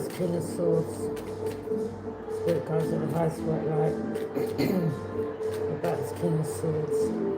this King of Swords? Spirit guides and advice work like. What about this King of Swords?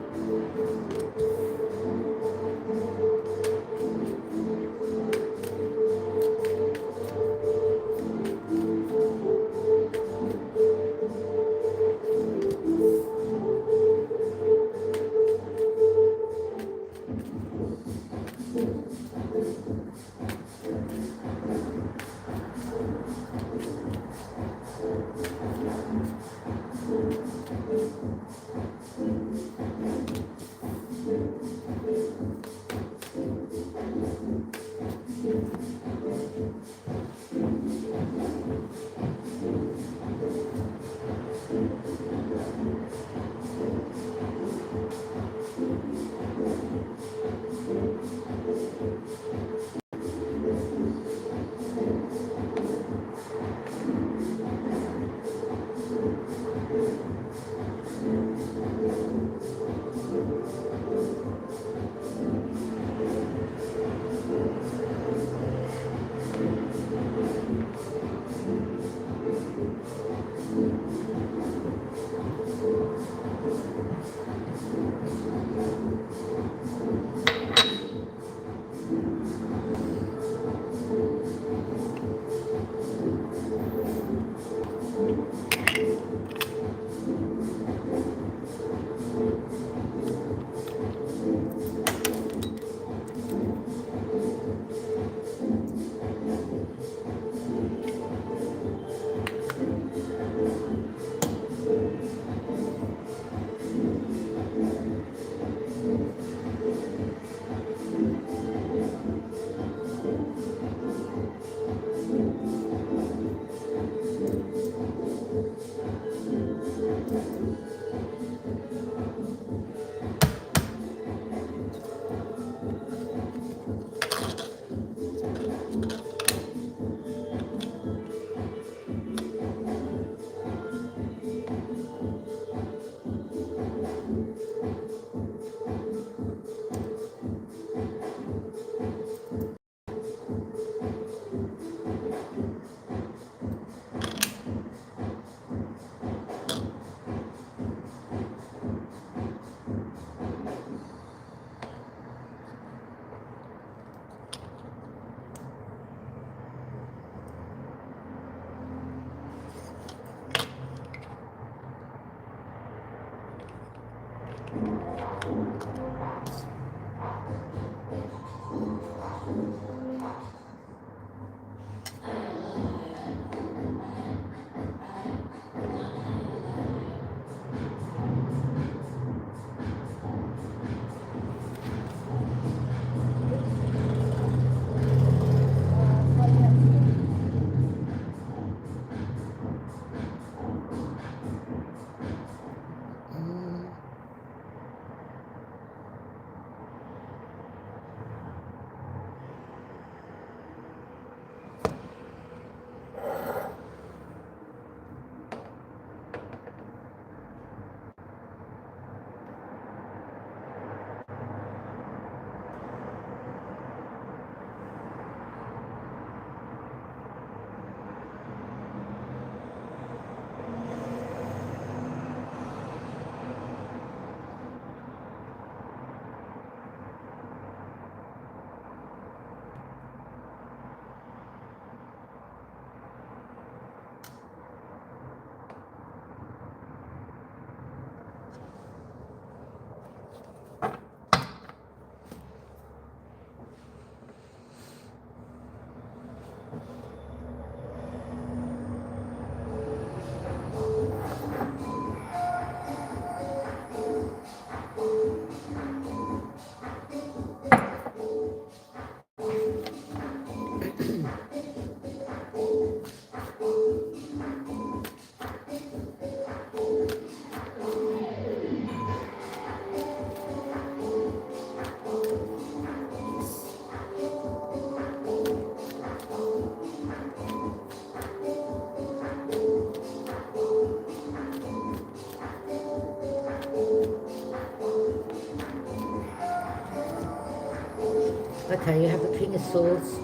Okay, you have the King of Swords,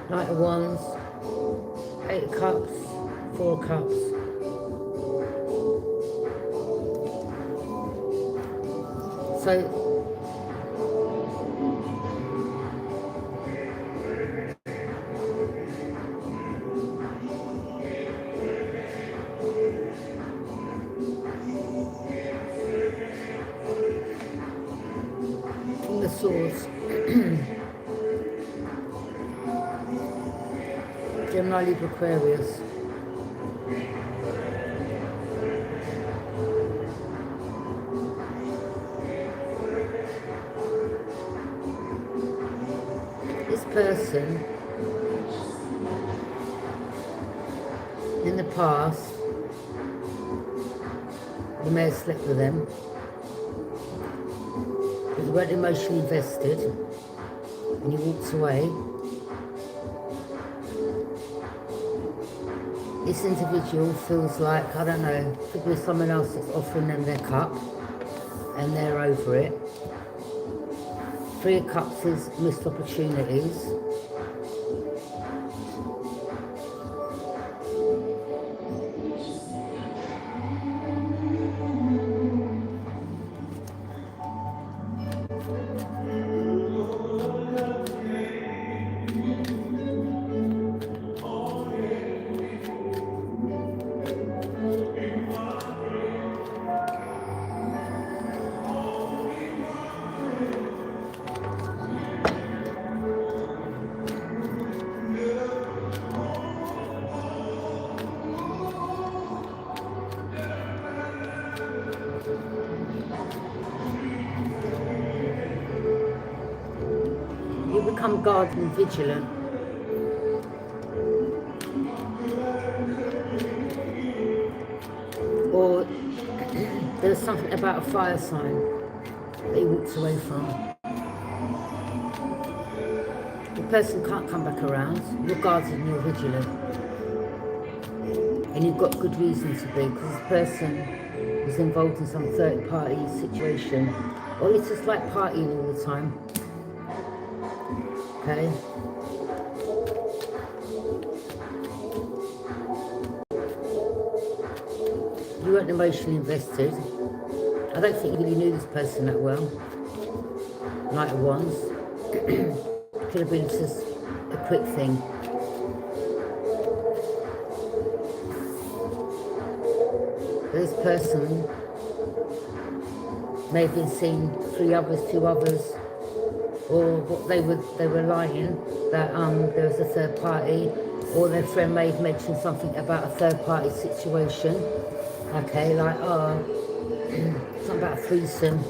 Knight of Wands, Eight of Cups, Four of Cups. So King of Swords. Gemini, Libra, Aquarius. This person in the past, you may have slept with them, but you weren't emotionally invested and you walked away. This individual feels like, I don't know, could be someone else that's offering them their cup and they're over it. Three of Cups is missed opportunities. You become guarded and vigilant. Or there's something about a fire sign that he walks away from. The person can't come back around. You're guarded and you're vigilant. And you've got good reason to be, because this person was involved in some third-party situation. Or it's just like partying all the time. Okay? You weren't emotionally invested. I don't think you really knew this person that well. Knight of Wands. Could have been just a quick thing. This person may have been seeing three others, two others, or what they were lying that there was a third party, or their friend may have mentioned something about a third party situation. Okay, like something about a threesome.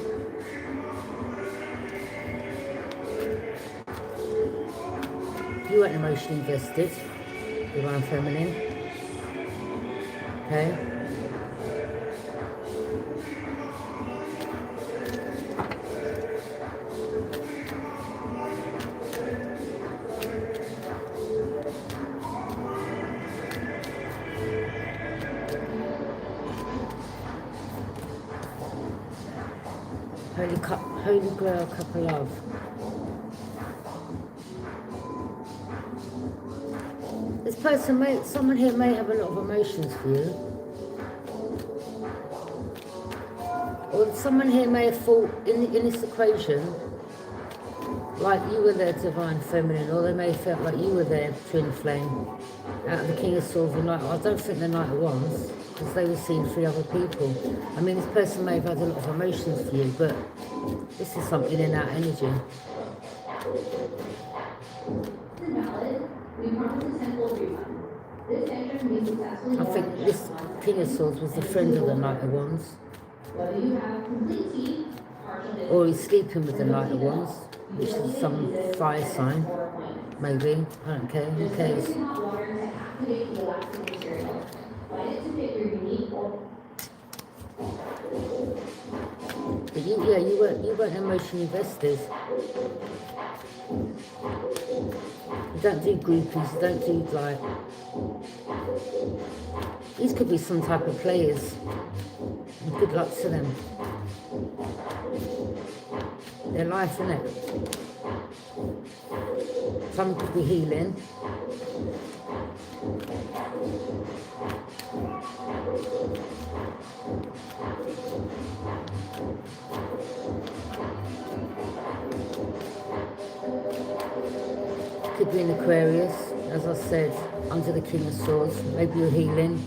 You weren't emotionally invested, Divine Feminine. Okay. Holy Grail, Cup of Love. This person someone here may have a lot of emotions for you. Or someone here may have thought in this equation, like you were their Divine Feminine, or they may have felt like you were their twin flame. Out of the King of Swords and Knight. I don't think the Knight of Wands, because they were seeing three other people. I mean, this person may have had a lot of emotions for you, but this is something in that energy. I think this King of Swords was the friend of the Knight of Wands. Or he's sleeping with the Knight of Wands, which is some fire sign, maybe. I don't care, who cares? But you weren't emotionally invested. You don't do groupies, you don't do like... These could be some type of players. And good luck to them. Their life, innit? Some could be healing. could be an Aquarius, as I said, under the King of Swords. Maybe you're healing.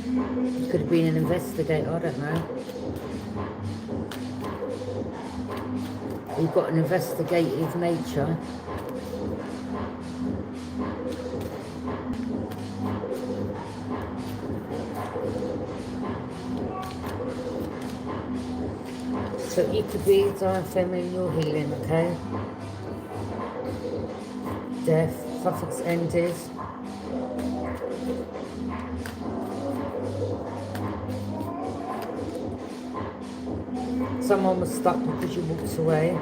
You could have been an investigator, I don't know. You've got an investigative nature. So you could be divine feminine, you're healing, okay? Death, something's ended. Someone was stuck because you walked away.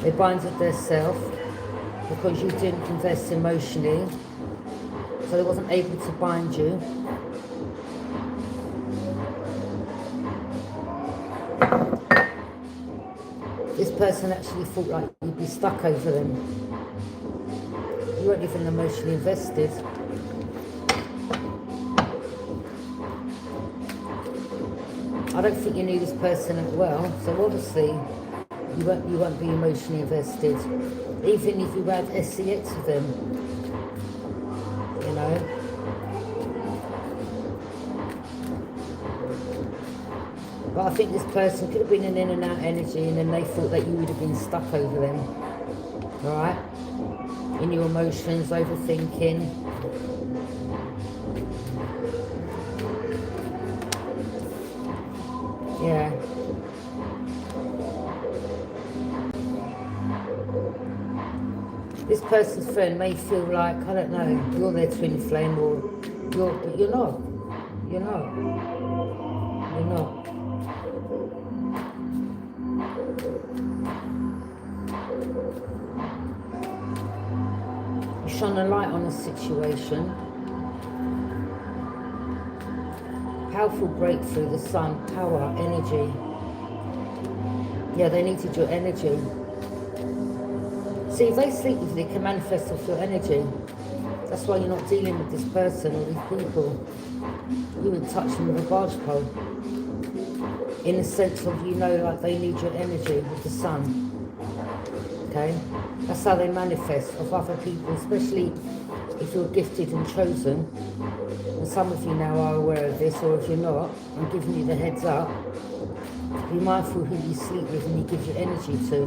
They binded their self because you didn't invest emotionally, so they wasn't able to bind you. This person actually thought like you'd be stuck over them. You weren't even emotionally invested. I don't think you knew this person as well, so obviously you won't be emotionally invested, even if you had SCX with them, you know. But I think this person could have been an in and out energy, and then they thought that you would have been stuck over them, alright? In your emotions, overthinking. Yeah. This person's friend may feel like, I don't know, you're their twin flame, or but you're not. You're not. You're not. You shone a light on a situation. Powerful breakthrough, the sun, power, energy. Yeah, they needed your energy. See, if they sleep with you, they can manifest off your energy. That's why you're not dealing with this person or these people. You would touch them with a barge pole. In the sense of, you know, like they need your energy with the sun. Okay? That's how they manifest off other people, especially if you're gifted and chosen. And some of you now are aware of this, or if you're not, I'm giving you the heads up. Be mindful who you sleep with and you give your energy to.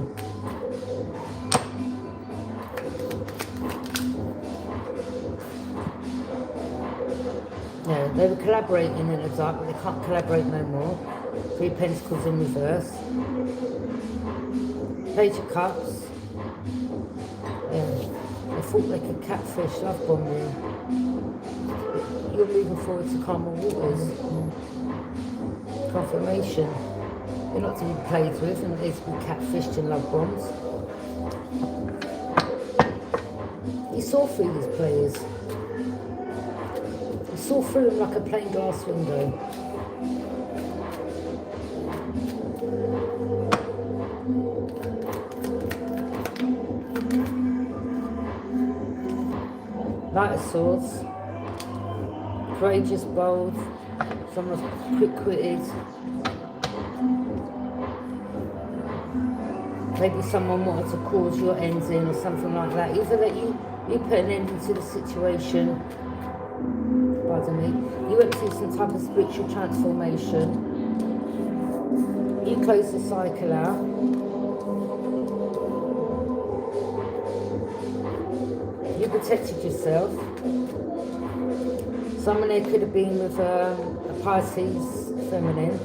Yeah, they were collaborating in the dark, but they can't collaborate no more. 3 Pentacles in reverse. Page of Cups. Yeah, they thought they could catfish, love bomb you. You're moving forward to calmer waters. Confirmation. You're not to be played with, and it's to be catfished and love bombs. You saw through these players. You saw through them like a plain glass window. Knight of Swords. Courageous, bold, someone's quick-witted. Maybe someone wanted to cause your ending or something like that. Either that you put an end to the situation, pardon me, you went through some type of spiritual transformation, you closed the cycle out, you protected yourself. Someone there could have been with a Pisces feminine.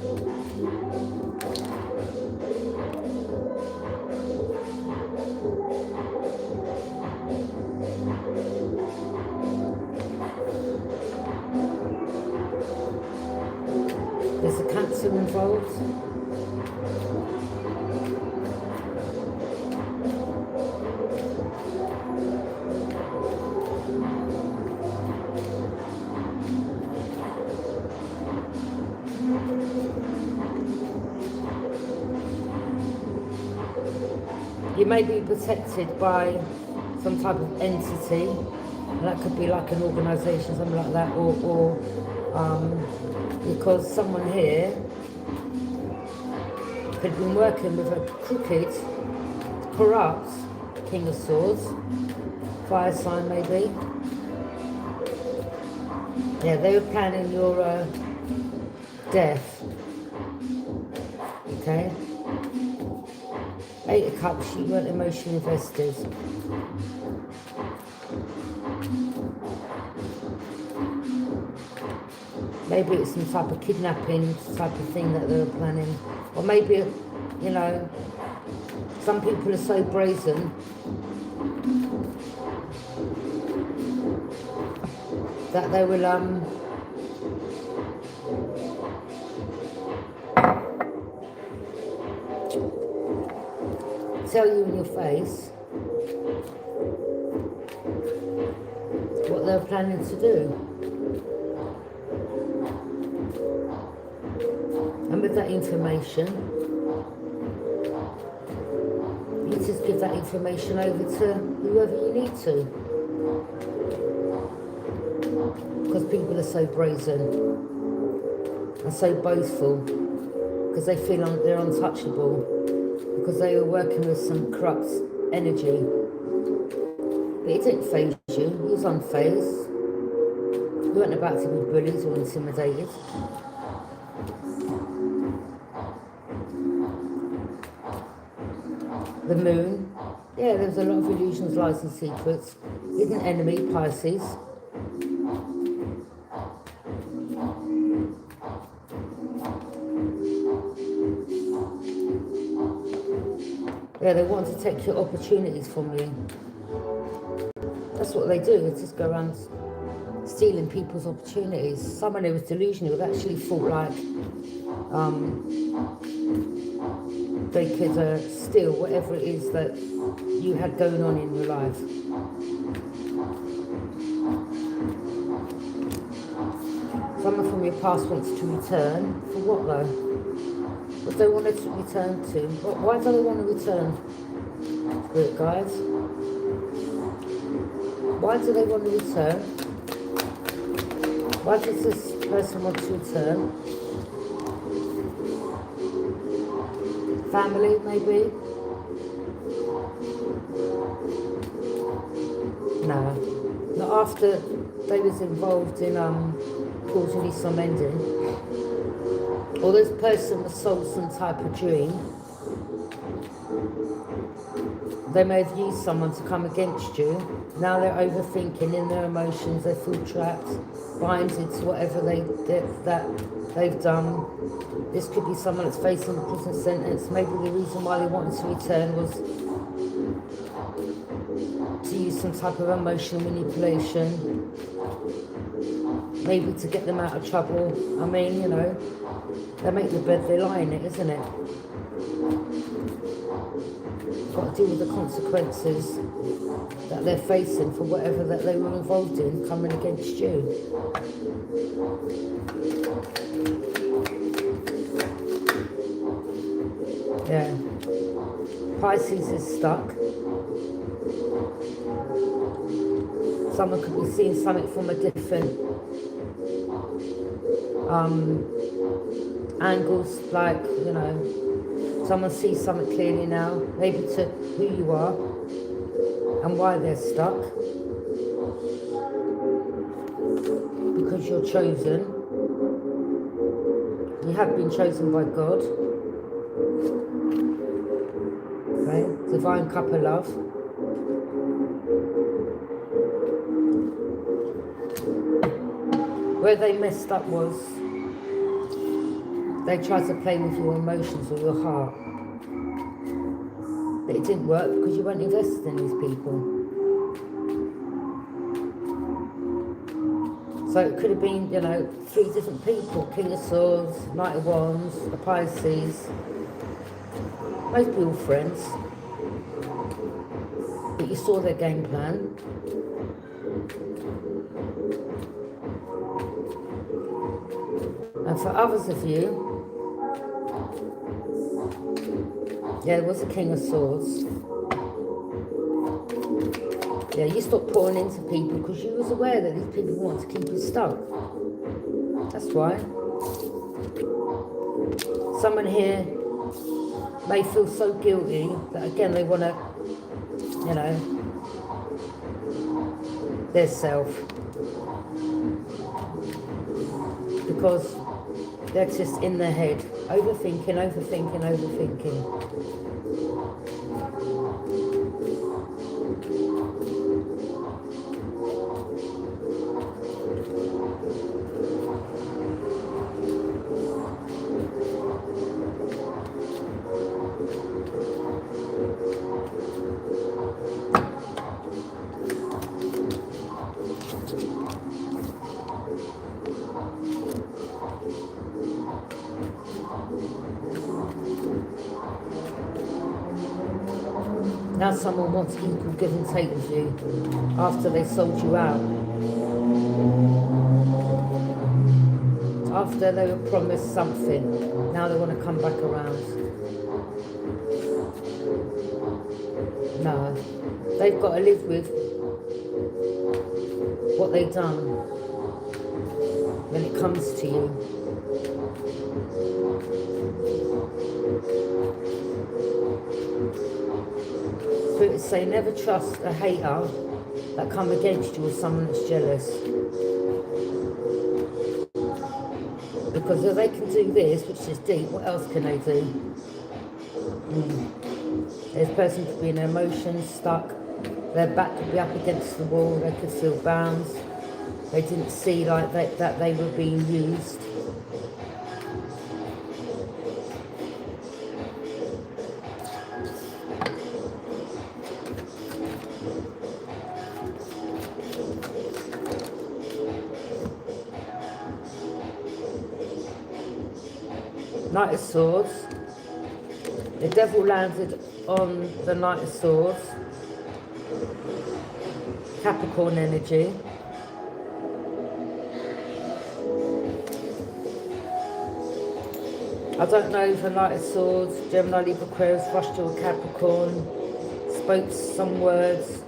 There's a Cancer involved. You may be protected by some type of entity. That could be like an organisation, something like that, or because someone here could have been working with a crooked corrupt, King of Swords, fire sign maybe. Yeah, they were planning your death. Okay. 8 of Cups, you weren't emotionally invested. Maybe it's some type of kidnapping type of thing that they were planning. Or maybe, you know, some people are so brazen that they will tell you in your face what they're planning to do. And with that information, you just give that information over to whoever you need to. Because people are so brazen and so boastful, because they feel they're untouchable, because they were working with some corrupt energy. But it didn't faze you, he was unfazed. You weren't about to be bullied or intimidated. The moon, yeah, there was a lot of illusions, lies and secrets. Hidden enemy, Pisces. Yeah, they want to take your opportunities from you. That's what they do, they just go around stealing people's opportunities. Someone who was delusional would actually thought like they could steal whatever it is that you had going on in your life. Someone from your past wants to return. For what though? What do they want to return to? Why do they want to return? Spirit guides. Why do they want to return? Why does this person want to return? Family, maybe? No. Not after they was involved in causing some ending. Or this person was sold some type of dream. They may have used someone to come against you. Now they're overthinking in their emotions, they feel trapped, binded to whatever they've done. This could be someone that's facing a prison sentence. Maybe the reason why they wanted to return was to use some type of emotional manipulation. Maybe to get them out of trouble. I mean, you know, they make the bed, they lie in it, isn't it? Got to deal with the consequences that they're facing for whatever that they were involved in coming against you. Yeah. Pisces is stuck. Someone could be seeing something from a different angles, like, you know, someone sees something clearly now, maybe to who you are and why they're stuck. Because you're chosen. You have been chosen by God. Okay, divine cup of love. Where they messed up was they tried to play with your emotions or your heart. But it didn't work because you weren't invested in these people. So it could have been, you know, 3 different people. King of Swords, Knight of Wands, the Pisces. Most people friends. But you saw their game plan. And for others of you, yeah, it was the King of Swords. Yeah, you stopped pouring into people because you was aware that these people want to keep you stuck. That's why. Someone here may feel so guilty that again they want to you know, their self. Because they're just in their head, overthinking, overthinking, overthinking. Now someone wants equal give and take with you after they sold you out. After they were promised something, now they want to come back around. No, they've got to live with what they've done when it comes to you. Spirits say never trust a hater that come against you or someone that's jealous. Because if they can do this, which is deep, what else can they do? This person could be in their emotions, stuck. Their back could be up against the wall. They could feel bound. They didn't see like that they were being used. Knight of Swords. The devil landed on the Knight of Swords. Capricorn energy. I don't know if the Knight of Swords, Gemini, Libra, Aquarius, rushed to a Capricorn, spoke some words.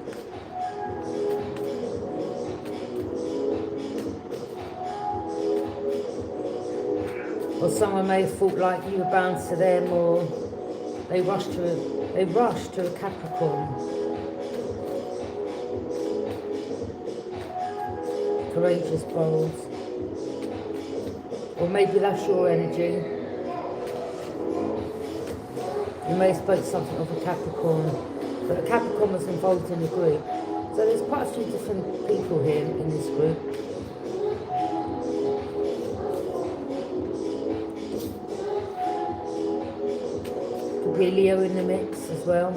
Or someone may have thought like you were bound to them, or they rushed to a Capricorn. Courageous, bold. Or maybe that's your energy. You may have spoke something of a Capricorn, but a Capricorn was involved in the group. So there's quite a few different people here in this group. Could be a Leo in the mix as well.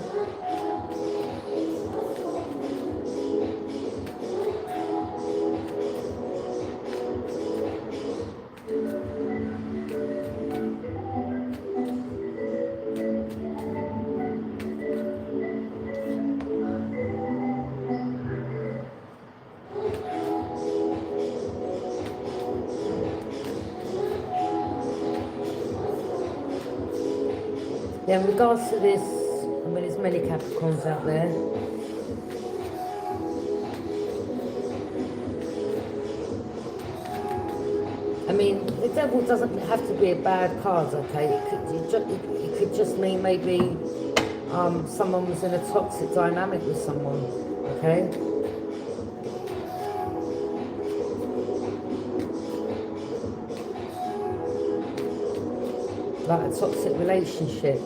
Yeah, in regards to this, I mean, there's many Capricorns out there. I mean, the devil doesn't have to be a bad card, okay? It could just mean maybe someone was in a toxic dynamic with someone, okay? Like a toxic relationship.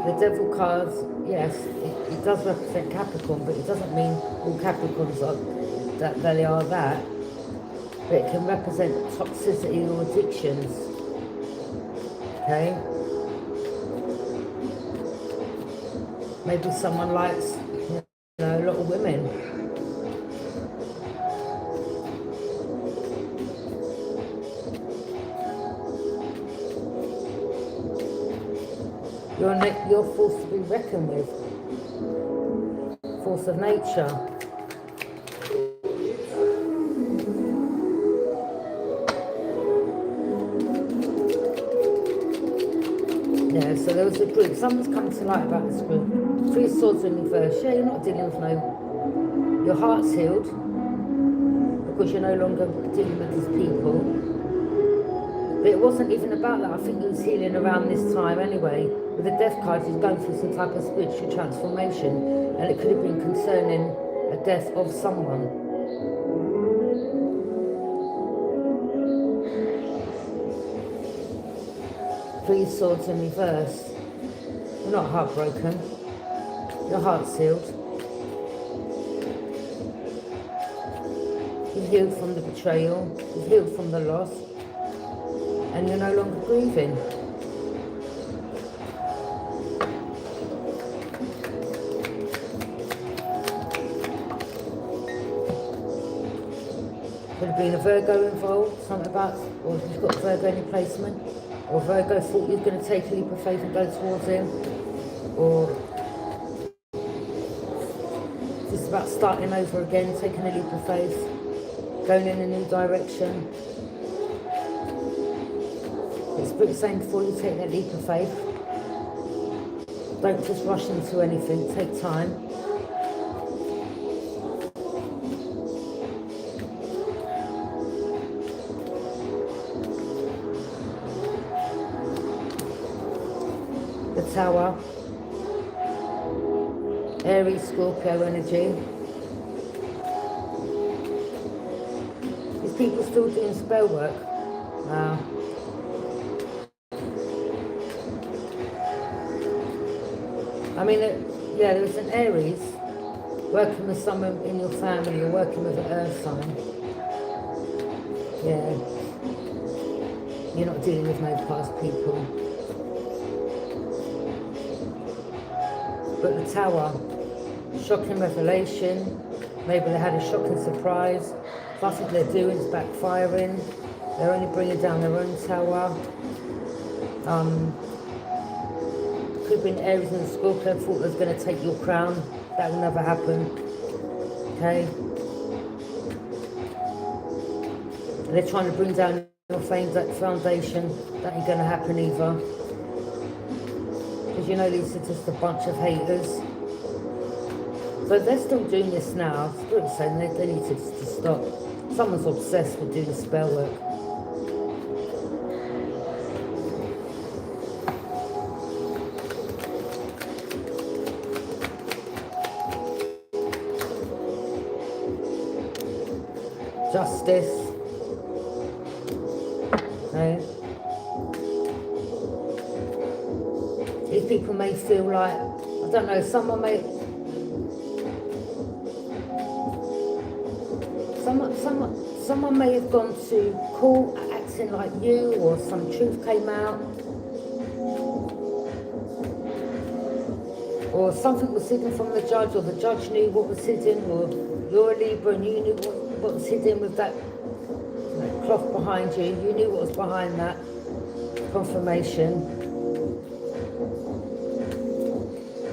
The devil cards, yes, it does represent Capricorn, but it doesn't mean all Capricorns are that they are that. But it can represent toxicity or addictions. Okay? Maybe someone likes, you know, a lot of women. You're forced to be reckoned with. Force of nature. Yeah, so there was a group. Someone's come to light about this group. 3 swords in reverse. Yeah, you're not dealing with no... Your heart's healed. Because you're no longer dealing with these people. But it wasn't even about that. I think he was healing around this time anyway. With the death card, he's going through some type of spiritual transformation, and it could have been concerning a death of someone. Three swords in reverse. You're not heartbroken. Your heart's healed. You've healed from the betrayal. You've healed from the loss. And you're no longer grieving. Could have been a Virgo involved, something about, or you've got Virgo in your placement, or Virgo thought you were going to take a leap of faith and go towards him, or just about starting over again, taking a leap of faith, going in a new direction. The Spirit's saying before you take that leap of faith, don't just rush into anything, take time. The Tower, Aries, Scorpio energy. These people still doing spell work. Wow. I mean, yeah, there's an Aries working with someone in your family or working with an earth sign. Yeah. You're not dealing with no past people. But the Tower, shocking revelation. Maybe they had a shocking surprise. Nothing they're doing is backfiring. They're only bringing down their own tower. Could have been Aries and Scorpio thought they was going to take your crown. That will never happen. Okay? They're trying to bring down your foundation. That ain't going to happen either. Because you know these are just a bunch of haters. So they're still doing this now. Spirit's saying they need to stop. Someone's obsessed with doing spell work. Justice. Okay. These people may feel like, I don't know, someone may have gone to court acting like you, or some truth came out, or something was hidden from the judge, or the judge knew what was hidden, or you're a Libra and you knew what was hidden with that cloth behind you. You knew what was behind that confirmation.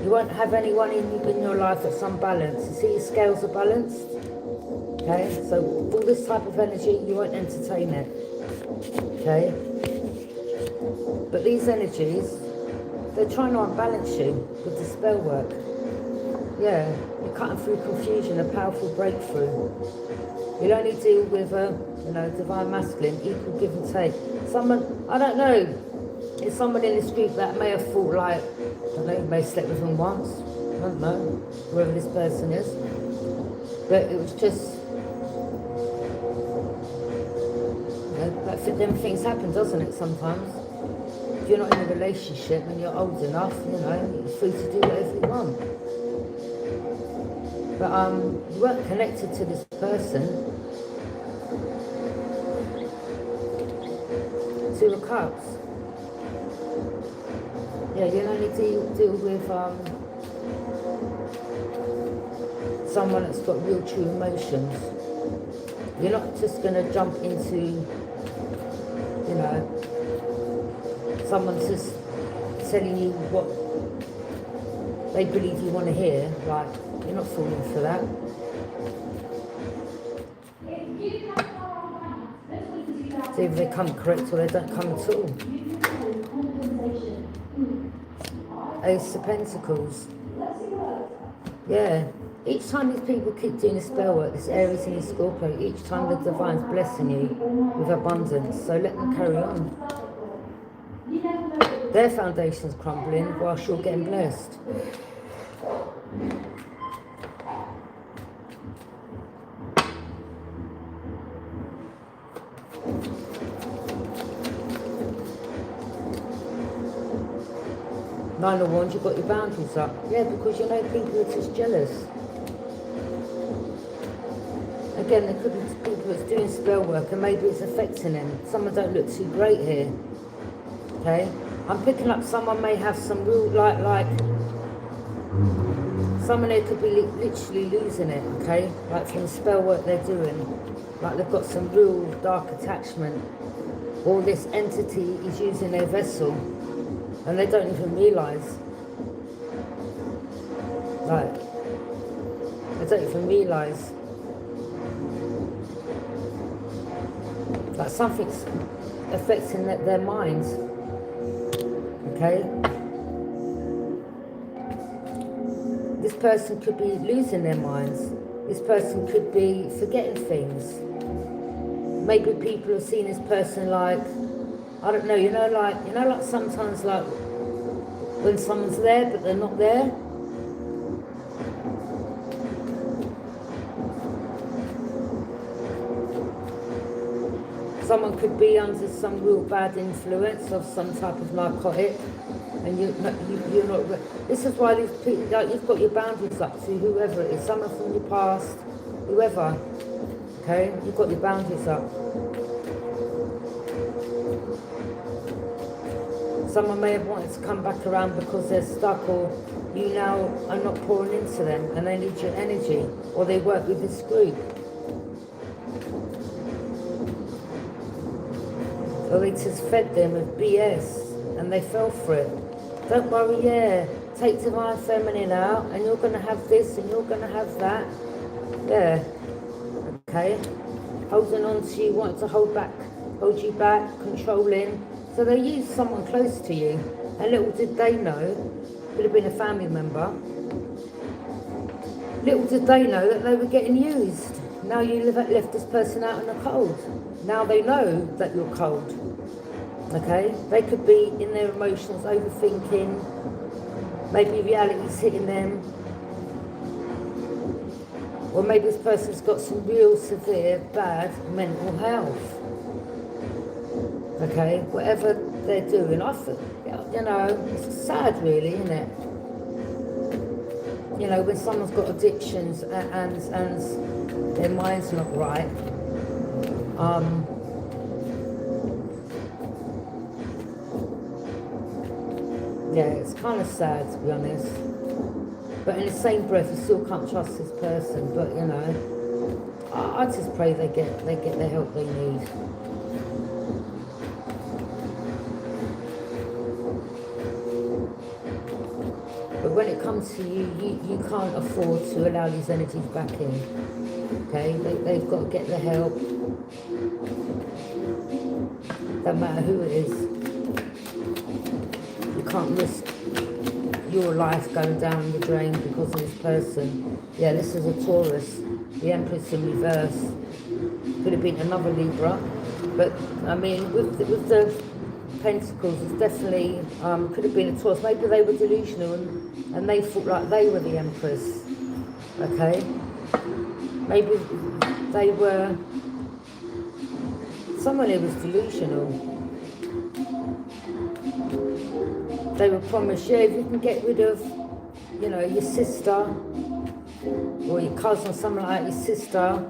You won't have anyone in your life that's unbalanced. You see your scales are balanced? Okay, so all this type of energy, you won't entertain it. Okay? But these energies, they're trying to unbalance you with the spell work. Yeah, you're cutting through confusion, a powerful breakthrough. You'll only deal with divine masculine, equal give and take. Someone, I don't know, it's someone in this group that may have thought like, I don't know, may have slept with them once. I don't know, whoever this person is. But it was just, them things happen, doesn't it, sometimes? If you're not in a relationship and you're old enough, you're free to do whatever you want. But you weren't connected to this person. Two of Cups. Yeah, you only deal with someone that's got real true emotions. You're not just going to jump into, someone's just telling you what they believe you want to hear. Like, you're not falling for that. So either they come correct or they don't come at all. Ace of Pentacles. Yeah, Each time these people keep doing the spell work, this Aries and Scorpio, each time the divine's blessing you with abundance. So let them carry on. Their foundation's crumbling whilst you're getting blessed. Nine of Wands, you've got your boundaries up. Yeah, because you know people are just jealous. Again, there could be people that's doing spell work and maybe it's affecting them. Someone don't look too great here. Okay? I'm picking up someone may have some real, like, someone here could be literally losing it, okay? Like from the spell work they're doing. Like they've got some real dark attachment. Or this entity is using their vessel. And they don't even realise. Like, they don't even realise. Like something's affecting their minds. Okay? This person could be losing their minds. This person could be forgetting things. Maybe people have seen this person like, I don't know, you know like sometimes like when someone's there but they're not there. Someone could be under some real bad influence of some type of narcotic, and you're not. This is why these people, like, you've got your boundaries up to whoever it is, someone from your past, whoever. Okay, you've got your boundaries up. Someone may have wanted to come back around because they're stuck, or you now are not pouring into them and they need your energy, or they work with this group. Or they just fed them with BS and they fell for it. Don't worry, yeah, take Divine Feminine out and you're going to have this and you're going to have that. Yeah, okay. Holding on to you, wanting to hold you back, controlling. So they used someone close to you, and little did they know, could have been a family member, little did they know that they were getting used. Now you left this person out in the cold. Now they know that you're cold. Okay? They could be in their emotions, overthinking, maybe reality's hitting them, or maybe this person's got some real severe, bad mental health. Okay, whatever they're doing, I feel, you know, it's sad really, isn't it? You know, when someone's got addictions and their mind's not right, yeah, it's kind of sad to be honest. But in the same breath, you still can't trust this person. But you know, I just pray they get the help they need. But when it comes to you, you can't afford to allow these energies back in. Okay? They've got to get the help. No matter who it is. You can't risk your life going down the drain because of this person. Yeah, this is a Taurus. The Empress in reverse. Could have been another Libra. But, I mean, with the Pentacles, it's definitely could have been a Taurus. Maybe they were delusional and they thought like they were the Empress. Okay? Maybe they were... Someone here was delusional. They were promised, yeah, if you can get rid of, you know, your sister or your cousin or something like that, your sister,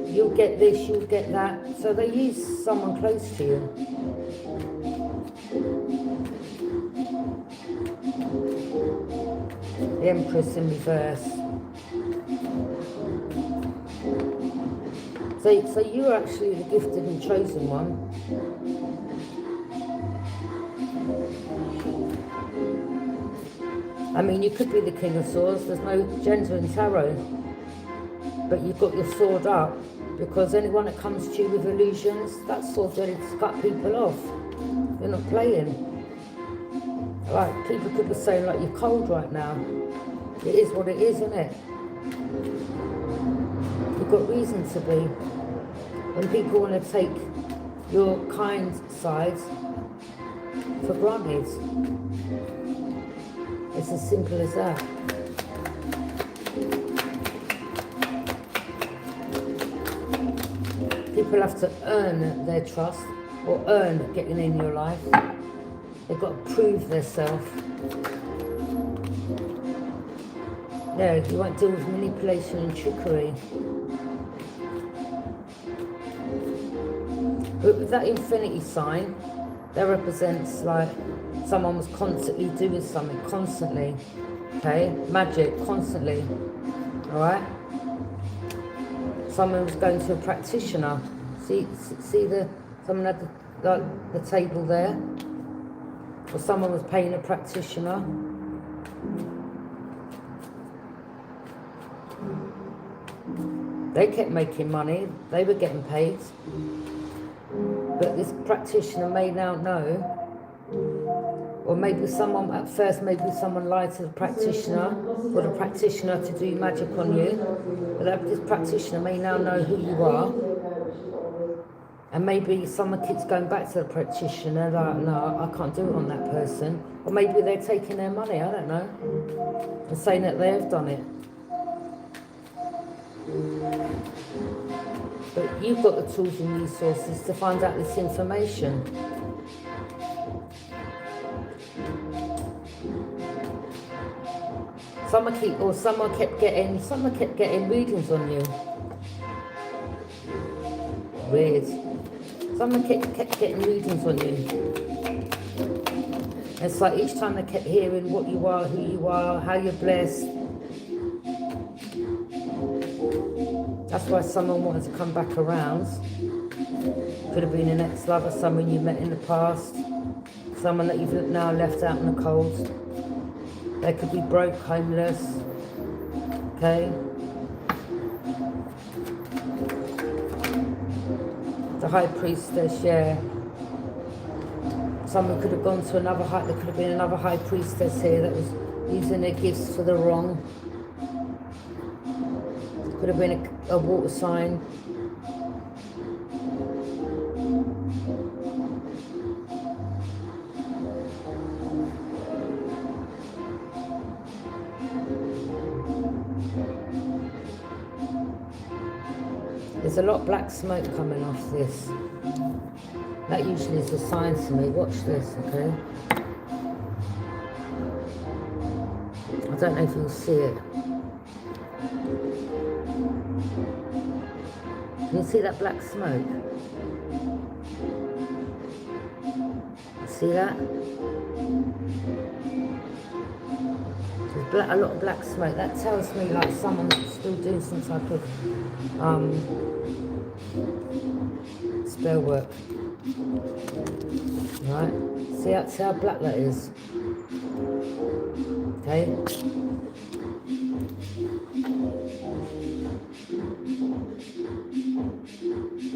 you'll get this, you'll get that. So they use someone close to you. The Empress in reverse. So you're actually the gifted and chosen one. I mean, you could be the King of Swords. There's no gender in tarot. But you've got your sword up. Because anyone that comes to you with illusions, that sword's ready to cut people off. You're not playing. Like, people could be saying, like, you're cold right now. It is what it is, isn't it? You've got reason to be. When people want to take your kind sides for granted, it's as simple as that. People have to earn their trust or earn getting in your life. They've got to prove themselves. Yeah, you won't deal with manipulation and trickery. But with that infinity sign, that represents like someone was constantly doing something, constantly. Okay, magic, constantly. Alright? Someone was going to a practitioner. See someone had the table there? Or someone was paying a practitioner. They kept making money, they were getting paid. But this practitioner may now know, or maybe someone, at first maybe someone lied to the practitioner, for the practitioner to do magic on you. But this practitioner may now know who you are. And maybe someone keeps going back to the practitioner, like, no, I can't do it on that person. Or maybe they're taking their money, I don't know, and saying that they have done it. But you've got the tools and resources to find out this information. Someone kept getting readings on you. Weird. Someone kept getting readings on you. It's like each time they kept hearing what you are, who you are, how you're blessed. That's why someone wanted to come back around. Could have been an ex-lover, someone you met in the past, someone that you've now left out in the cold. They could be broke, homeless, okay? The High Priestess, yeah. Someone could have gone to another high, there could have been another High Priestess here that was using their gifts for the wrong. Could have been a water sign. There's a lot of black smoke coming off this. That usually is a sign to me. Watch this, okay? I don't know if you'll see it. Can you see that black smoke? See that? There's a lot of black smoke. That tells me like someone's still doing some type of spell work. Right? See how black that is? Okay?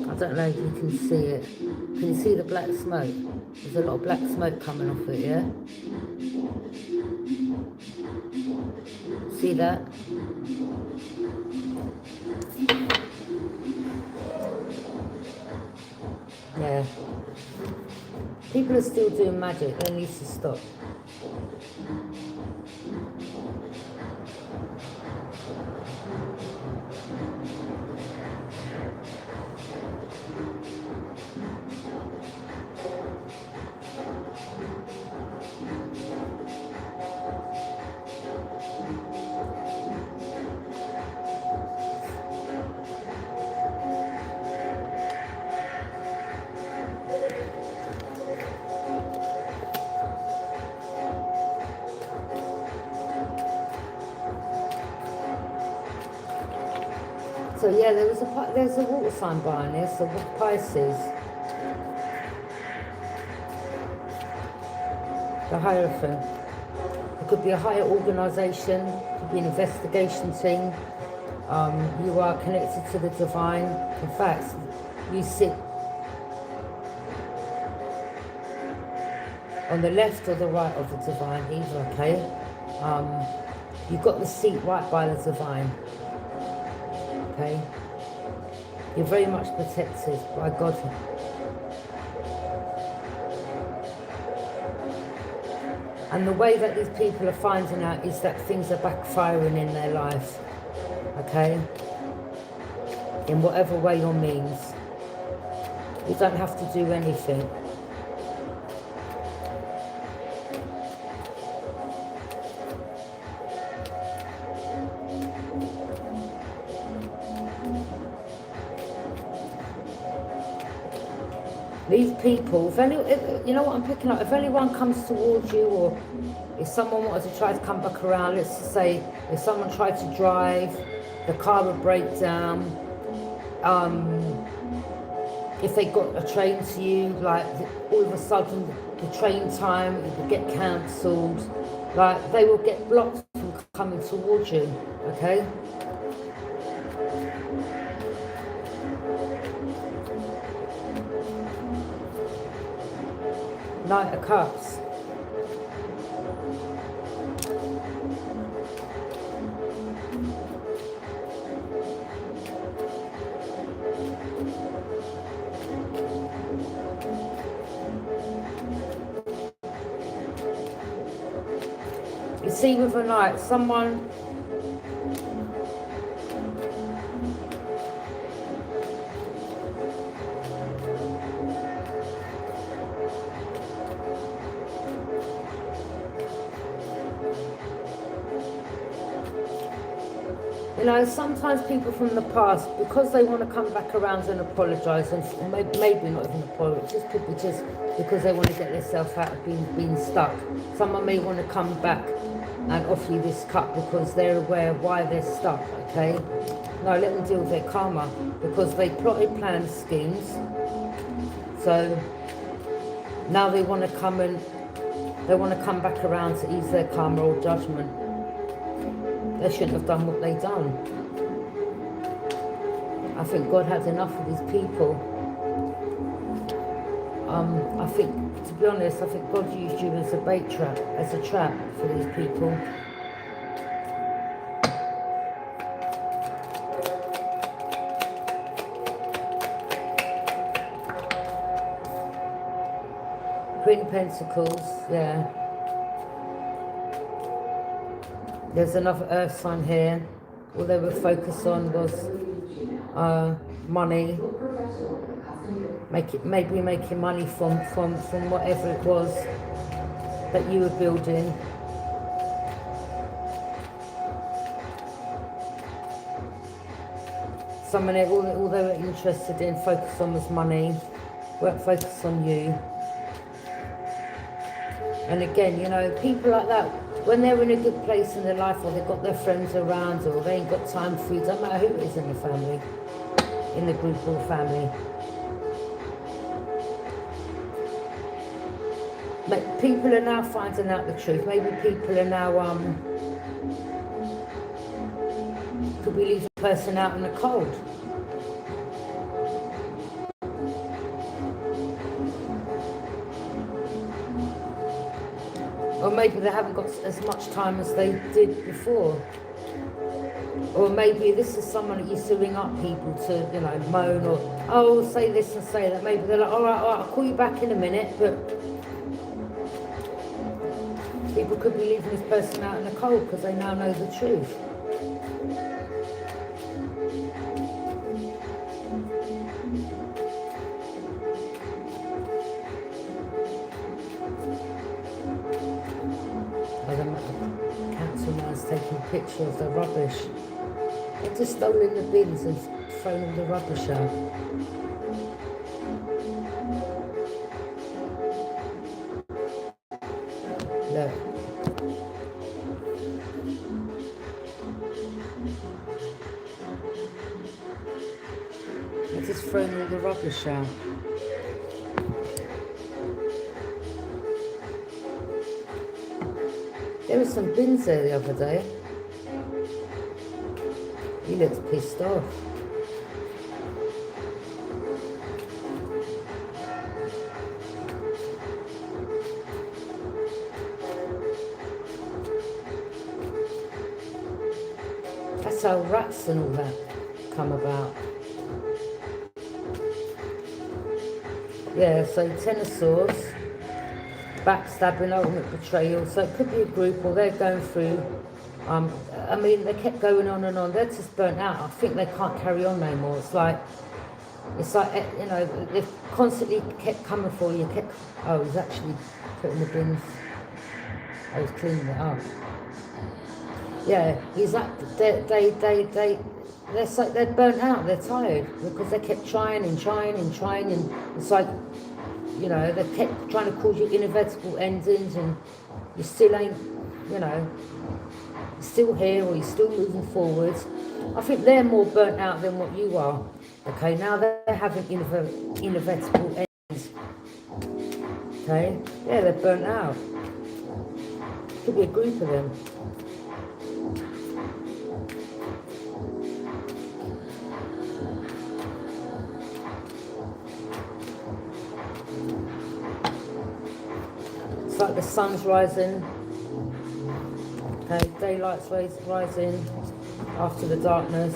I don't know if you can see it. Can you see the black smoke? There's a lot of black smoke coming off it, yeah? See that? Yeah. People are still doing magic, they need to stop. So yeah, there's a water sign behind this, so with Pisces. The Hierophant. It could be a higher organisation, it could be an investigation team. You are connected to the divine. In fact, you sit on the left or the right of the divine, either, okay? You've got the seat right by the divine. Okay? You're very much protected by God. And the way that these people are finding out is that things are backfiring in their life. Okay? In whatever way or means. You don't have to do anything. These people, you know what I'm picking up? If anyone comes towards you, or if someone wanted to try to come back around, let's just say, if someone tried to drive, the car would break down, if they got a train to you, like all of a sudden the train time would get cancelled, like they will get blocked from coming towards you, okay? Knight of Cups. You see with a Knight, someone you know, sometimes people from the past, because they want to come back around and apologise, and maybe not even apologise, just could be just because they want to get themselves out of being stuck. Someone may want to come back and offer you this cup because they're aware of why they're stuck, okay? No, let them deal with their karma, because they plotted, planned schemes. So now they want to come back around to ease their karma or judgment. They shouldn't have done what they done. I think God had enough of these people. I think, to be honest, I think God used you as a bait trap, as a trap for these people. Queen of Pentacles, yeah. There's another earth sign here. All they were focused on was money. Maybe making money from whatever it was that you were building. Someone, all they were interested in, focused on was money. Weren't focused on you. And again, you know, people like that, when they're in a good place in their life, or they've got their friends around, or they ain't got time for you, doesn't matter who it is in the family, in the group or family. But people are now finding out the truth. Maybe people are now, could we leave a person out in the cold? Or maybe they haven't got as much time as they did before. Or maybe this is someone that used to ring up people to, you know, moan or, oh, say this and say that. Maybe they're like, all right, I'll call you back in a minute. But people could be leaving this person out in the cold because they now know the truth. The council man's taking a picture of the rubbish. They've just stolen the bins and thrown all the rubbish out. Look. They've just thrown all the rubbish out. There were some bins there the other day. He looks pissed off. That's how rats and all that come about. Yeah, so Ten of Swords, backstabbing, ultimate betrayal. So it could be a group, or they're going through. I mean, they kept going on and on. They're just burnt out. I think they can't carry on no more. It's like, you know, they've constantly kept coming for you. Oh, he's actually putting the bins. I was cleaning it up. Yeah, he's like, they're burnt out. They're tired because they kept trying, and it's like, you know, they kept trying to cause you inevitable endings, and you still ain't, you know, you're still here, or you're still moving forwards. I think they're more burnt out than what you are. Okay, now they're having inevitable ends. Okay, yeah, they're burnt out. Could be a group of them. It's like the sun's rising. Okay, daylight's rising after the darkness.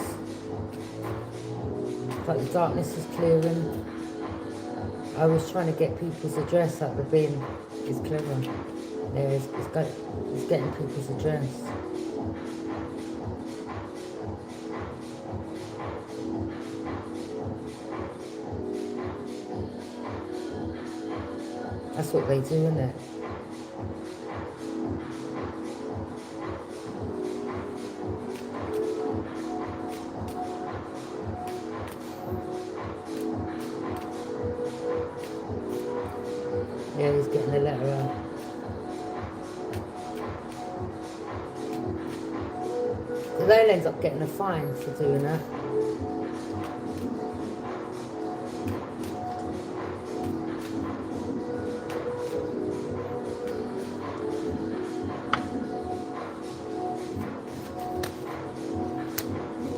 It's like the darkness is clearing. I was trying to get people's address at the bin. It's clever. There, it's getting people's address. That's what they do, isn't it? Yeah, he's getting the letter out. They'll end up getting a fine for doing that.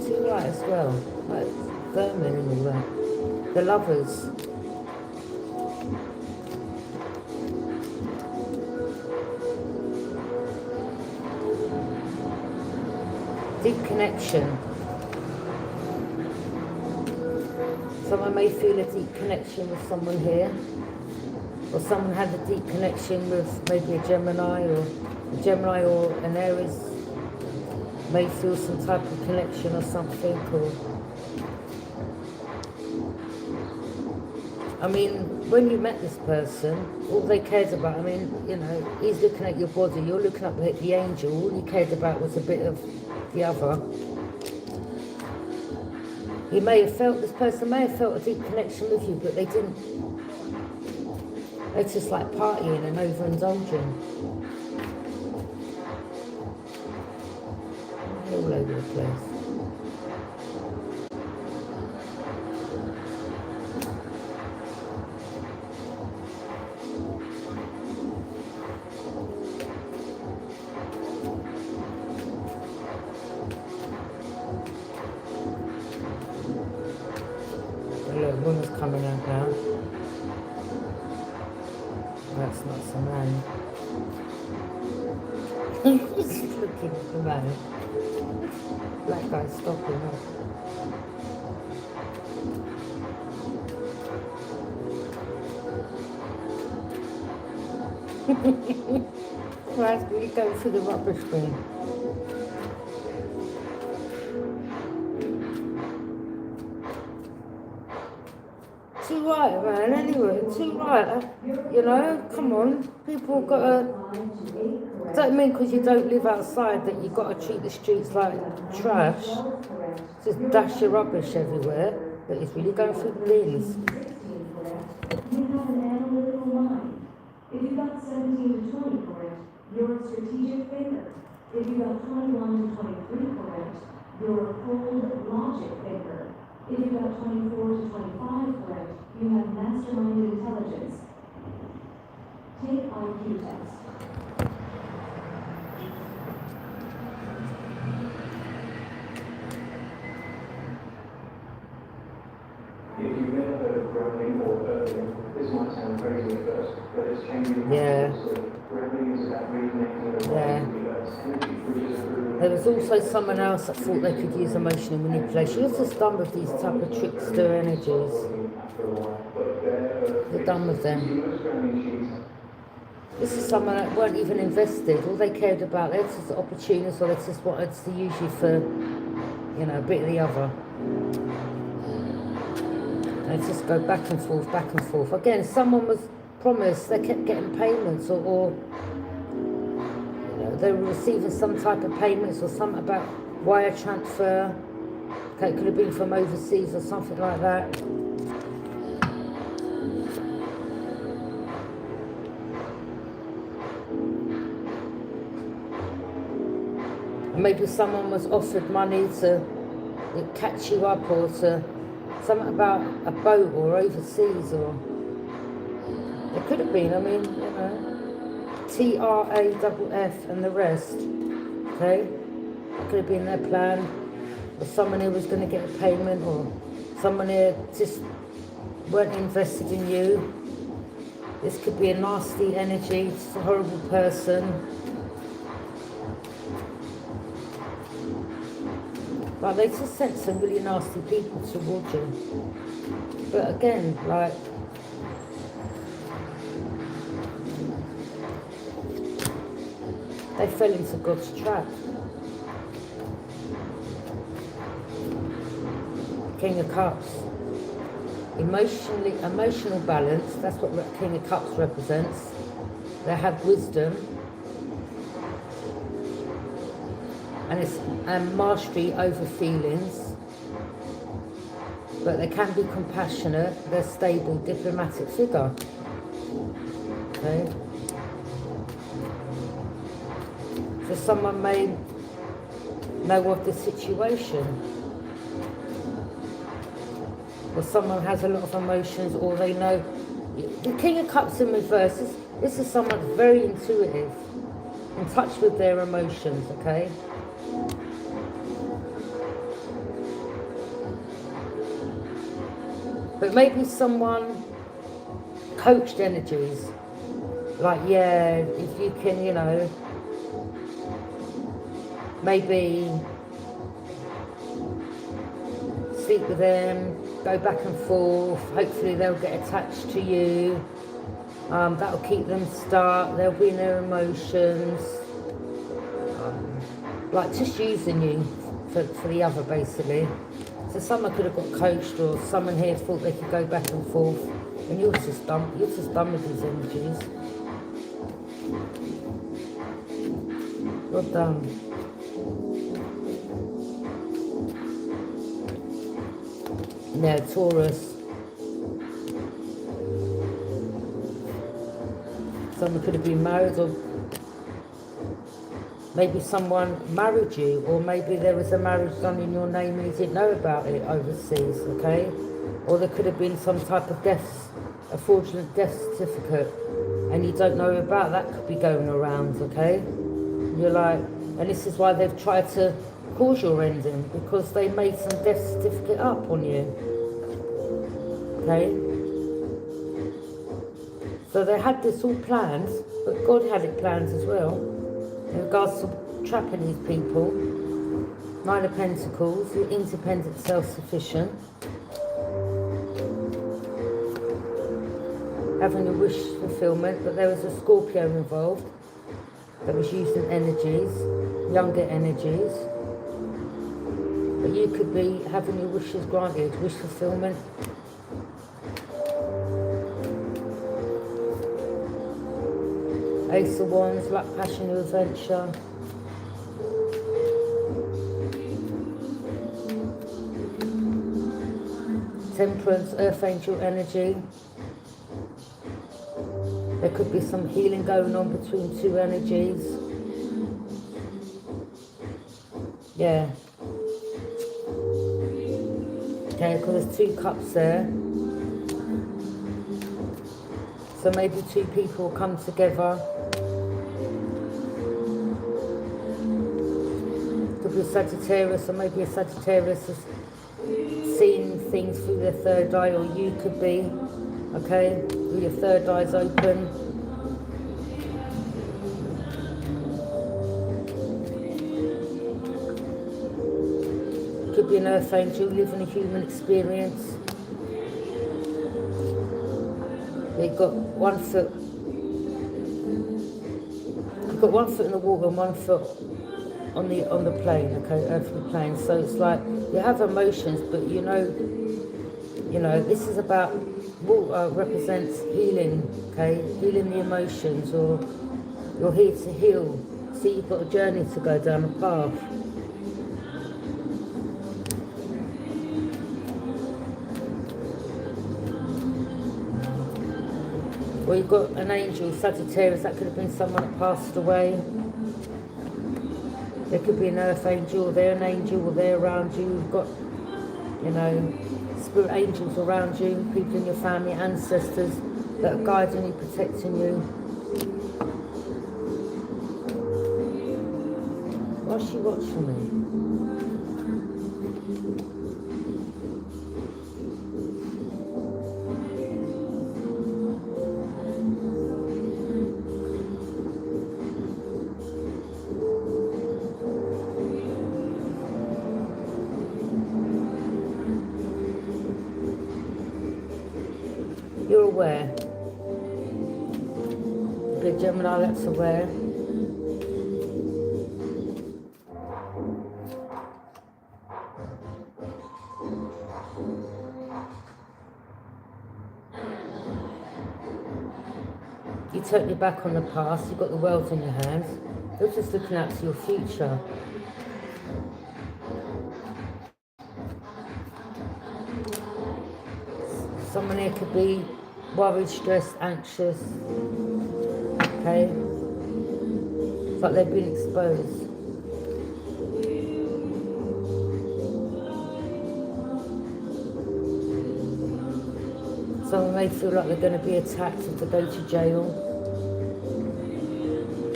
Too right as well, like vermin and all that. The lovers. Deep connection. Someone may feel a deep connection with someone here, or someone had a deep connection with maybe a Gemini or an Aries. May feel some type of connection or something. Or I mean, when you met this person, all they cared about, I mean, you know, he's looking at your body, you're looking up at the angel, all you cared about was a bit of the other. This person may have felt a deep connection with you, but they didn't. They're just like partying and overindulging. All over the place. Look, woman's coming out now. That's not some man. He's looking at the man. Black guy stopping up. Right, we go through the rubbish bin. Too right, man, anyway, too right. You know, come on. People gotta. Don't mean because you don't live outside that you've got to treat the streets like trash. Just dash your rubbish everywhere. But it's really going through the bins. You have an analytical mind. If you got 17 to 20 correct, you're a strategic thinker. If you got 21 to 23 correct, you're a cold logic thinker. If you got 24 to 25 correct, you have mastermind intelligence. Take IQ test. If you've never heard of grounding or earthing, This might sound crazy at first, but it's changing. Yeah. Everything is about reconnecting with the Yeah. energy, which is through. There was also someone else that thought they could use emotional manipulation. You're just done with these type of trickster energies. You're done with them. This is someone that weren't even invested. All they cared about, they're just opportunists, or they just wanted to use you for, you know, a bit of the other. They just go back and forth, back and forth. Again, someone was promised, they kept getting payments, or you know, they were receiving some type of payments, or something about wire transfer. Okay, it could have been from overseas or something like that. Maybe someone was offered money to catch you up, or to something about a boat or overseas, or it could have been, I mean, you know, TRAFF and the rest, okay? It could have been their plan, or someone who was going to get a payment, or someone who just weren't invested in you. This could be a nasty energy, just a horrible person. Like, they just sent some really nasty people towards you. But again, like, they fell into God's trap. King of Cups. Emotional balance, that's what King of Cups represents. They have wisdom. And it's mastery over feelings, but they can be compassionate. They're stable, diplomatic figure. Okay. So someone may know of the situation, or someone has a lot of emotions, or they know. The King of Cups in reverse. This is someone very intuitive, in touch with their emotions. Okay. But maybe someone coached energies, like, yeah, if you can, you know, maybe sleep with them, go back and forth, hopefully they'll get attached to you, that'll keep them stuck, they'll be in their emotions, like just using you for the other, basically. So someone could have got coached, or someone here thought they could go back and forth, and you're just done with these energies. Well done. Now, Taurus. Someone could have been married, or maybe someone married you, or maybe there was a marriage done in your name and you didn't know about it overseas, okay? Or there could have been some type of death, a fraudulent death certificate, and you don't know about that, could be going around, okay? You're like, and this is why they've tried to cause your ending, because they made some death certificate up on you, okay? So they had this all planned, but God had it planned as well. In regards to trapping these people. Nine of Pentacles, you're independent, self-sufficient. Having a wish fulfillment, but there was a Scorpio involved that was using energies, younger energies. But you could be having your wishes granted, wish fulfillment. Ace of Wands, luck, passion, or adventure. Temperance, earth angel energy. There could be some healing going on between two energies. Yeah. Okay, because there's two cups there. So maybe two people come together. Could be a Sagittarius, or maybe a Sagittarius is seeing things through their third eye, or you could be, okay? with your third eye's open. Could be an earth angel living a human experience. You've got one foot in the water and one foot on the plane, okay, earthly plane. So it's like you have emotions, but you know, this is about water represents healing, okay, healing the emotions, or you're here to heal. See, you've got a journey to go down a path. Or you've got an angel, Sagittarius, that could have been someone that passed away. There could be an earth angel, or they're an angel, or they're around you. You've got, spirit angels around you, people in your family, ancestors that are guiding you, protecting you. Why's she watching me? You're aware. Good Gemini, that's aware. You turn your back on the past, you've got the world in your hands. You're just looking out to your future. Someone here could be worried, stressed, anxious. Okay? It's like they've been exposed. Someone may feel like they're going to be attacked if they go to jail.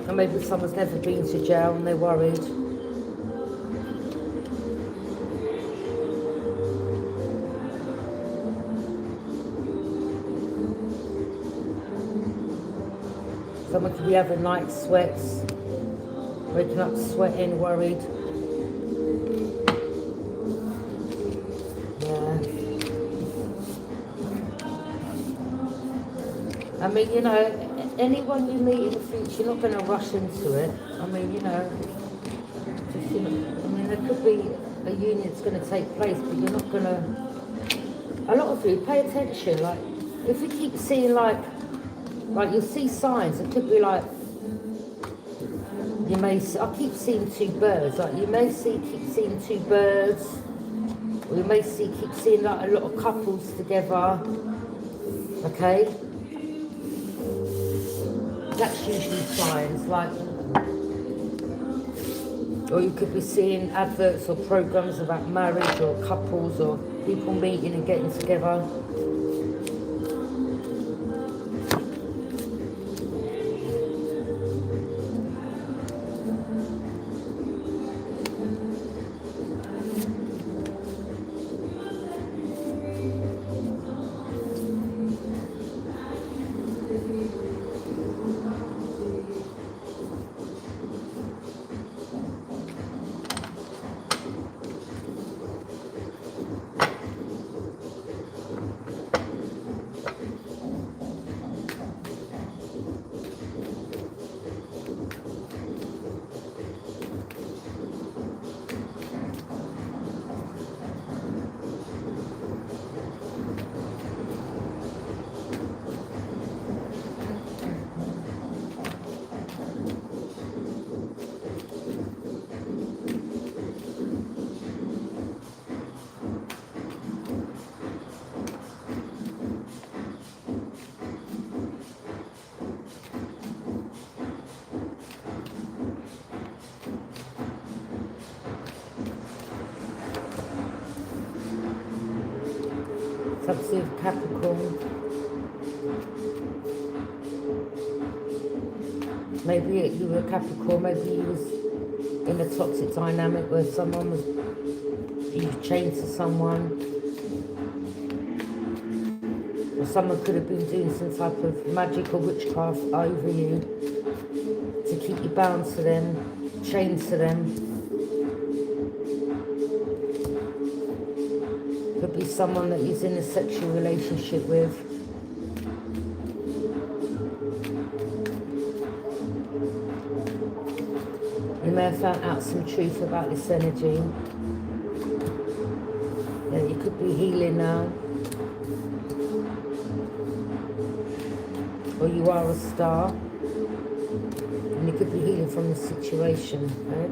And maybe someone's never been to jail and they're worried. Someone could be having night sweats, waking up sweating, worried. Yeah. I mean, anyone you meet in the future, you're not going to rush into it. I mean, there could be a union that's going to take place, but you're not going to... A lot of you, pay attention, like, if you keep seeing, like, you'll see signs. It could be like, I keep seeing two birds. Like you may keep seeing two birds, or you may keep seeing like a lot of couples together. Okay, that's usually signs. Like, or you could be seeing adverts or programs about marriage or couples or people meeting and getting together. Subsidiary Capricorn. Maybe you were a Capricorn, maybe you was in a toxic dynamic where you chained to someone. Or someone could have been doing some type of magic or witchcraft over you to keep you bound to them, chained to them. Could be someone that he's in a sexual relationship with. You may have found out some truth about this energy. Yeah, you could be healing now. Or you are a star. And you could be healing from the situation, okay?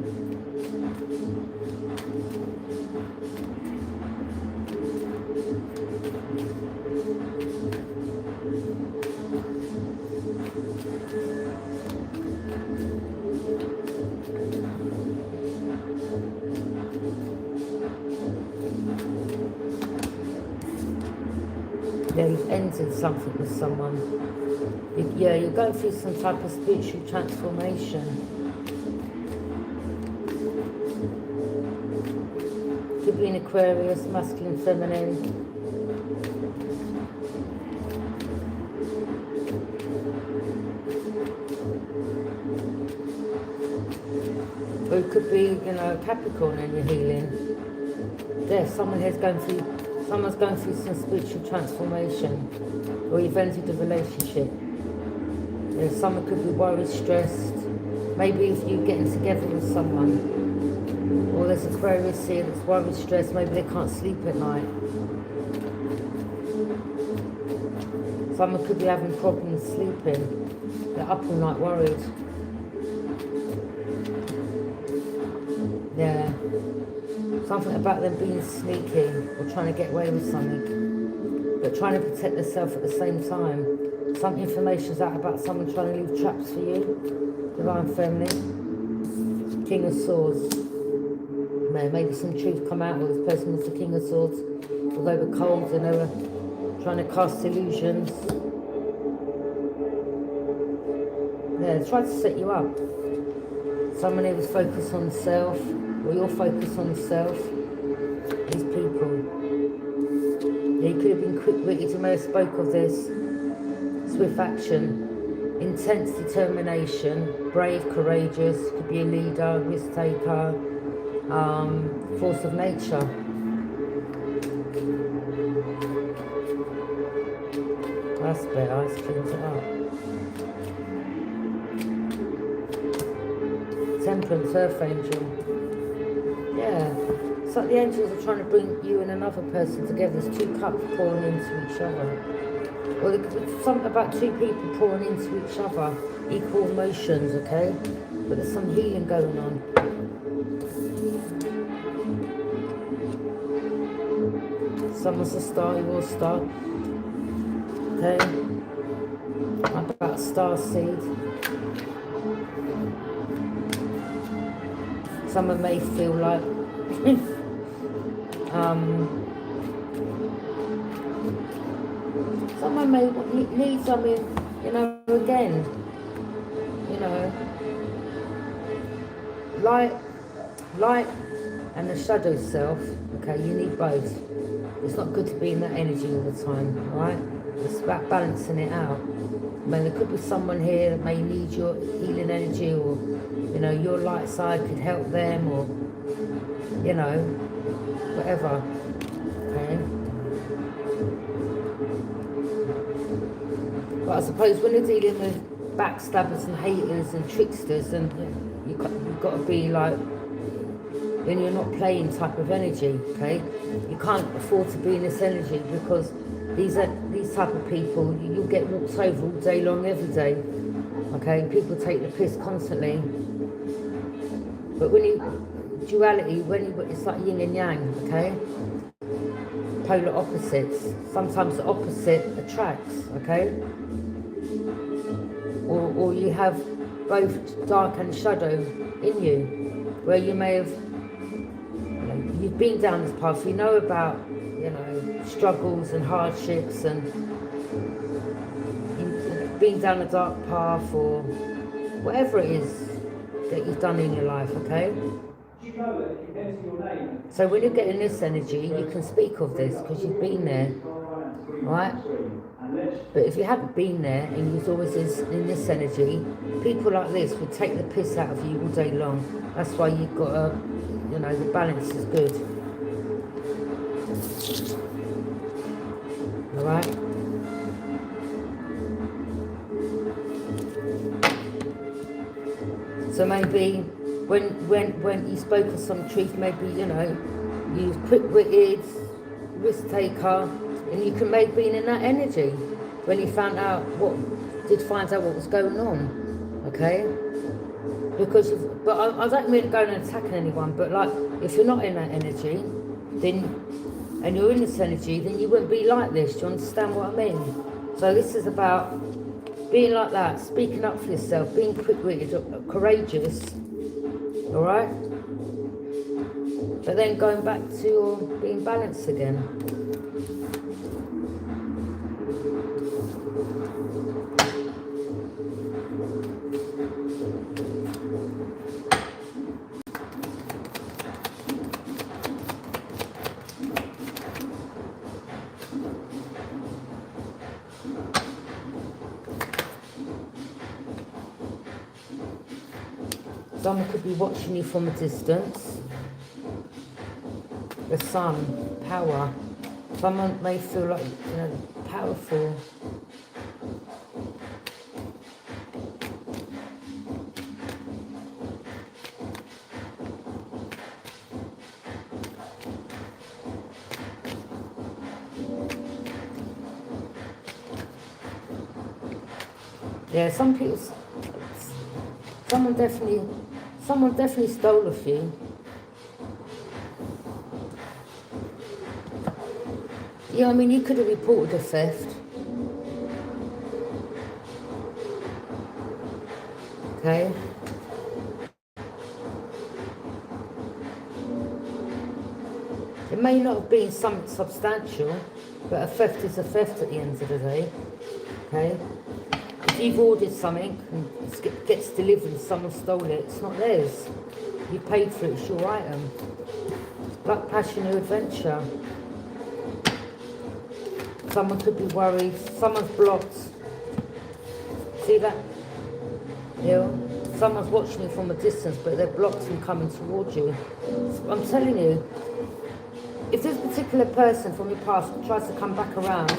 Yeah, you've entered something with someone. Yeah, you're going through some type of spiritual transformation. Could be an Aquarius, masculine, feminine. Or it could be, you know, Capricorn and you're healing. There, someone's going through some spiritual transformation. Or you've entered a relationship. Yeah, someone could be worried, stressed. Maybe if you're getting together with someone. Or there's Aquarius here that's worried, stressed. Maybe they can't sleep at night. Someone could be having problems sleeping. They're up all night worried. Yeah. Something about them being sneaky or trying to get away with something. But trying to protect themselves at the same time. Some information's out about someone trying to leave traps for you. Divine Feminine. King of Swords. Maybe some truth come out, or this person was the King of Swords. Or they were cold and they were trying to cast illusions. Yeah, they tried to set you up. Someone who was focused on self, or you're focused on self. These people. Yeah, you could have been quick-witted, you may have spoke of this. Swift action, intense determination, brave, courageous, could be a leader, risk taker, force of nature. That's better, let's clean it up. Temperance, Earth Angel. Yeah, it's like the angels are trying to bring you and another person together. There's two cups pouring into each other. Or there could be something about two people pouring into each other, equal emotions, okay? But there's some healing going on. Someone's a star, you're a star. Okay? About a star seed. Someone may feel like someone may need something, you know, again, you know, light and the shadow self, okay, you need both. It's not good to be in that energy all the time, right? It's about balancing it out. I mean, there could be someone here that may need your healing energy, or, you know, your light side could help them, or, you know, whatever, okay? But I suppose when you're dealing with backstabbers and haters and tricksters, and you've got to be like, when you're not playing type of energy, okay? You can't afford to be in this energy, because these type of people, you'll get walked over all day long, every day, okay? People take the piss constantly. But when you, duality, it's like yin and yang, okay? Polar opposites. Sometimes the opposite attracts, okay? Or you have both dark and shadow in you, where you may have, you've been down this path, you know about, you know, struggles and hardships, and you've been down a dark path, or whatever it is that you've done in your life, okay? So when you're getting this energy, you can speak of this because you've been there. right? But if you hadn't been there and you was always in this energy, people like this would take the piss out of you all day long. That's why you've got to, you know, the balance is good. All right? So maybe when you spoke of some truth, maybe, you know, you was quick-witted, risk-taker, and you can maybe be in that energy when you find out what was going on, okay? Because, but I don't mean going and attacking anyone, but like, if you're not in that energy, then, and you're in this energy, then you wouldn't be like this. Do you understand what I mean? So this is about being like that, speaking up for yourself, being quick-witted, courageous, all right? But then going back to being balanced again. Someone could be watching you from a distance. The sun, power. Someone may feel like, you know, powerful. Yeah, some people, someone definitely stole a few. Yeah, I mean, you could have reported a theft. Okay. It may not have been something substantial, but a theft is a theft at the end of the day. Okay. If you've ordered something and it gets delivered and someone stole it, it's not theirs. You paid for it, it's your item. Like passion or adventure. Someone could be worried, someone's blocked. See that? Yeah. Someone's watching you from a distance, but they're blocked from coming towards you. I'm telling you, if this particular person from your past tries to come back around,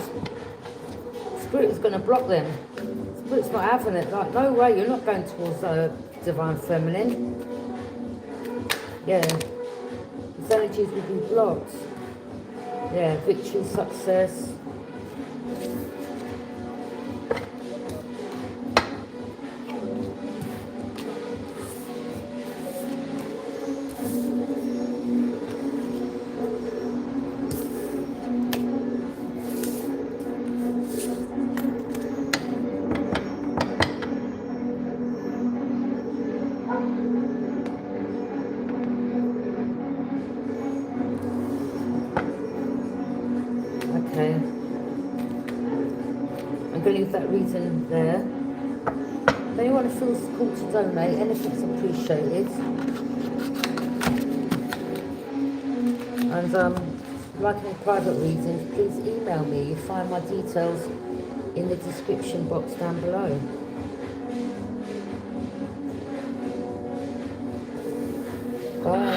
Spirit is going to block them. Spirit's not having it. Like, no way, you're not going towards Divine Feminine. Yeah. These energies will be blocked. Yeah, victory, success. Okay. I'm going to leave that reason there. If anyone feels called to donate, anything's appreciated. And like any private readings, please email me. You find my details in the description box down below. Bye.